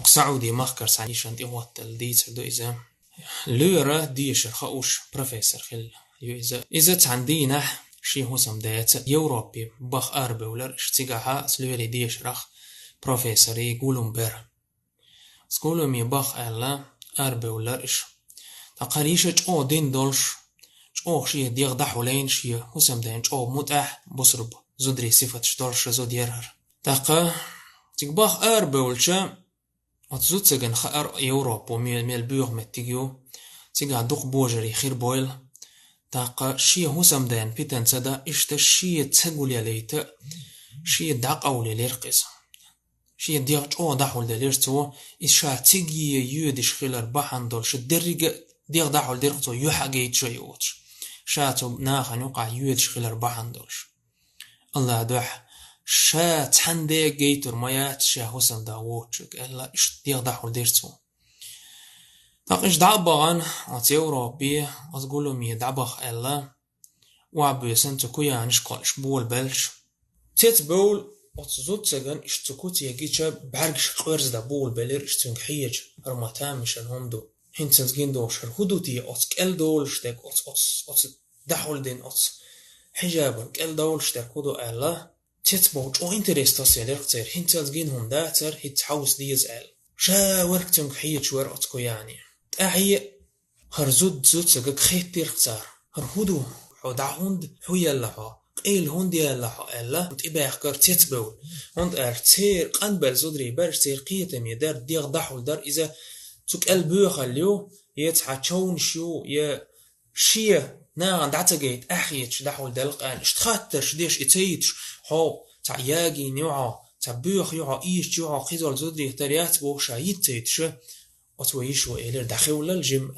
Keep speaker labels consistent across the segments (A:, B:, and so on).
A: سعودي مخكر سعيشان دي وقت الديت دو إذا لورا ديشر خاوش بروفيسور خل إذا تعندينا شي هو سمدات يوروبي بخ أربع ولا اشتيقها سلوري ديشرخ بروفيسوري يقولون بير سقولوا مي بخ ألا أربع ولا إش تقريشة أو دين دولش أو شي ديغ دحولين شي هو سمدان أو متأح بصرب زدري صفة شدولش زود يرهر تقا تقبخ أربع ولشا وتزود سجن خير يوروب وميل بيوغ متيجيو تيجا دوق بوجري خير بويل تاقا شي هو سمدان بيتن سدا إشتا شي تسقل يليت شي داق أولي ليرقز شي ديغ أو دحول دليرتو إشا تيجي يودش خيلر بحان دولش الدرجة ديغ دحول ديرقتو يحاجيت شي ووتش شاتو ناخا نوقع يودش خيلر بحان دولش الله دوح شات حندي جيتر مايات شا حسن داوتشك الا اش ديغ دحول ديرتو تاقش دعبغان ات يوروبي اتقولو مي دعبغ الا وعبو سنتو كويا نشقالش بول بلش تيت بول اتزوت سجن اش تكوت يجيتشا بعرقش قرز دا بول بلير اش تنكحيج هرماتامشن هومدو هنتنزجين دوشر هدوتي اتكال دولشتك ات دحول دين ات حجابك ال دولشتك هدو الا تتبوج او انتريستاس يليرقتير هنتال جينهم داتر هتحوس ديز ال شا وركتم حيت شوار اتكو يعني اعي هرزود زود سجك خيت تيرقتار هرهدو حودع هند حويا لها قيل هند يلها الا تبايخ كر تتبول هند ارتير قنبل زودري برتير قيتم يدار ديغ دحول دار اذا تك البوخ اليو يتحتشون شو يا شيه ناغن دعتجيت احيتش دحول دلقان اشتخاترش ديش اتيتش هو تاع ياجي نوعا تاع بيوخ يوعا ايش يوعا خيزول زودري تريات بوشا يتيتش وتويش وإلير داخل الجيم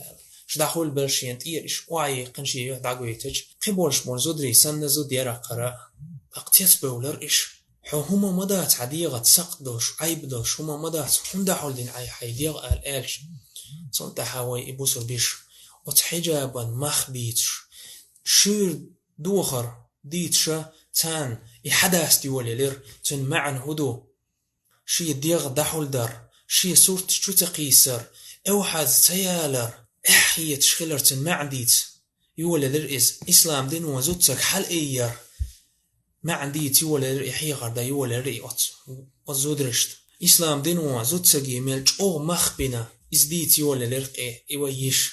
A: ش داخل برشينت إيش وعي قنشي داقويتج قبولش مول زودري سنة زود يرا قراء اقتيت بولر إيش هما مدات عديغة سقدوش عيبدوش هما مدات هم داخل دين عي حيديغ الالش صنت حاوي إبوسر بيش وتحجابا مخبيتش شير دوخر ديتشا تان يحدث ديولي لير تن معن هدو شي ديغ دحول دار شي صورت شو تقيسر او حاز تيالر احية شخلر تن معديت يولي لير إز إسلام دين وزوتك حل إير معديت يولي لير إحيي غردا يولي لير وزودرشت إسلام دين وزوتك يميلج أو مخبنا إزديت يولي لير إيويش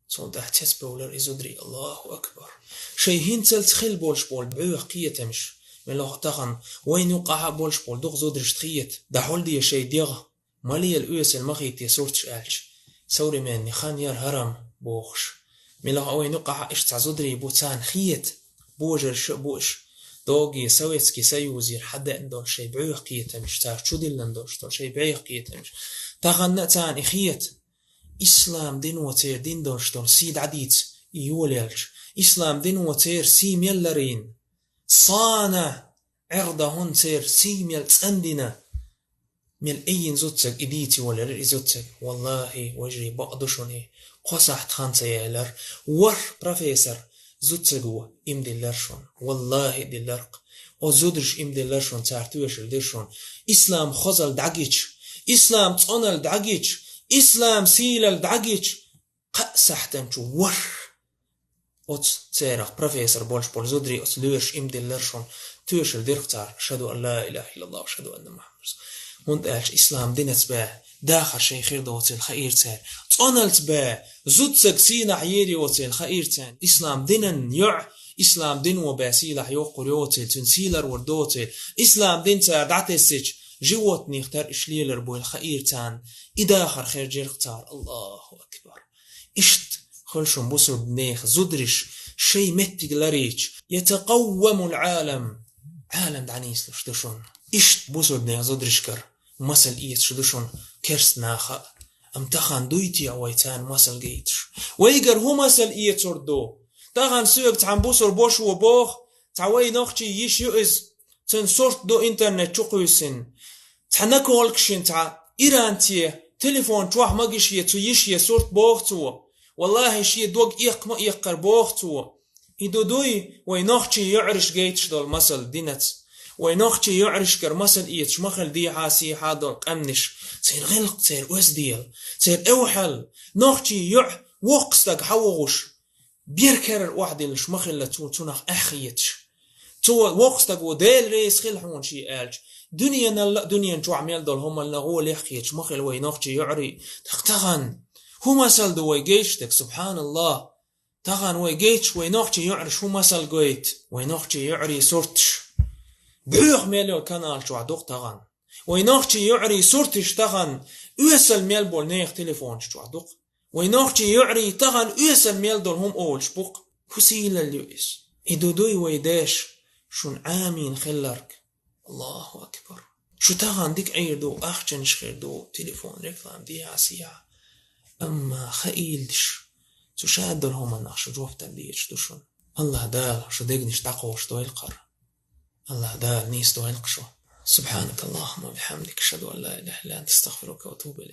A: صوت احتس بولر إزودري الله أكبر شي هنتل تخيل بولش بول بعوه قية مش من لو تغن وين يوقع بولش بول دوغ زودرش تخيت دحول دي شي ديغ مالي الأوس المغيت يسورتش ألش سوري مني خان يار هرم بوخش من لو وين يوقع اشتع زودري بوتان خيت بوجر شبوش دوغي سويتسكي سيوزير حدا اندول شي بعوه قية مش تار شو دي لندوش تار شي بعوه قية مش تغن نتان إخيت إسلام دين وتير دين دوشتون سيد عديد يوليلش إسلام دين وتير سيم يلرين صانع عرضهن تير سيم يلتسندنا من أين زوتك إديتي ولا إزوتك والله وجري بقدشوني قصحت خانسة يالر ور بروفيسور زوتسقوا إم دلرشون والله دلرق وزودرش إم دلرشون تعرتوش الدرشون إسلام خزل دعجيش إسلام تصنل دعجيش إسلام سيل دعجيش قسحتن شو ور أوت سيرق بروفيسور بولش بول زودري أوت لورش إم دلرشون توش الدرختار شهدوا أن لا إله إلا الله وشهدوا أن محمد هند ألش إسلام دينت با داخل شي خير دوتين خير تان تصنلت با زود سكسينا حييري وتين خير تان إسلام دينن يع إسلام دين وباسيلح يوقر يوتين تنسيلر وردوتين إسلام دين دعتسج جوتني اختار إشليلر بو الخير تان إذا آخر خير جير اختار الله أكبر إشت خلشم بصر بنيخ زدرش شي متق لريج يتقوم العالم عالم دعنيس لشدشون إشت بصر بنيخ زدرش كر مسل إيت شدشون كرس ناخا امتخان دويتي عويتان مسل جيتش ويقر هو مسل إيت سردو تاغان سوق تعن بصر بوش وبوخ تعوي نوخشي يش يؤز تنصرت دو انترنت شقويسن تحنكو والكشين تع إيرانتيه تليفون توح ماقشيه تو يشيه صورت بوختو والله شي دوق إيق ما إيقر بوختو إدو دوي وينوخشي يعرش جيتش دول مسل دينت وينوختي يعرش كرمسل إيتش مخل دي عاسي حاضر أمنش سير غلق سير وزديل سير أوحل نوختي وقستك حوغش بيركر واحد اللي مخل لتونخ أخيتش تو وقستك وديل ريس خل حون شي قالش دنيا جو عميل دول هما اللي هو ليخيتش مخل وينوختي يعري تختغن هما سال دو ويجيشتك سبحان الله تغن ويجيتش وينوختي يعرش هما سال قويت وينوختي يعري صورتش بعيق ميلو الكنال شو عدوق تغن وينوختي يعري صورتش تغن يوصل ميل بول نيخ تليفون شو عدوق وينوختي يعري تغن يوصل ميل دول هم أول شبوق كسيل الليويس إدودوي ويداش شون عامين خلرك الله أكبر شو تغن ديك عيردو أخجنش خيردو تليفون ريكلام دي عسيا أما خيلش شو شادر هم النقش جوف تبديش دوشون الله دال شو ديقنش تقوش دو القر الله دال نيس دو القشو سبحانك اللهم وبحمدك أشهد أن لا إله إلا أنت أستغفرك وأتوب إليك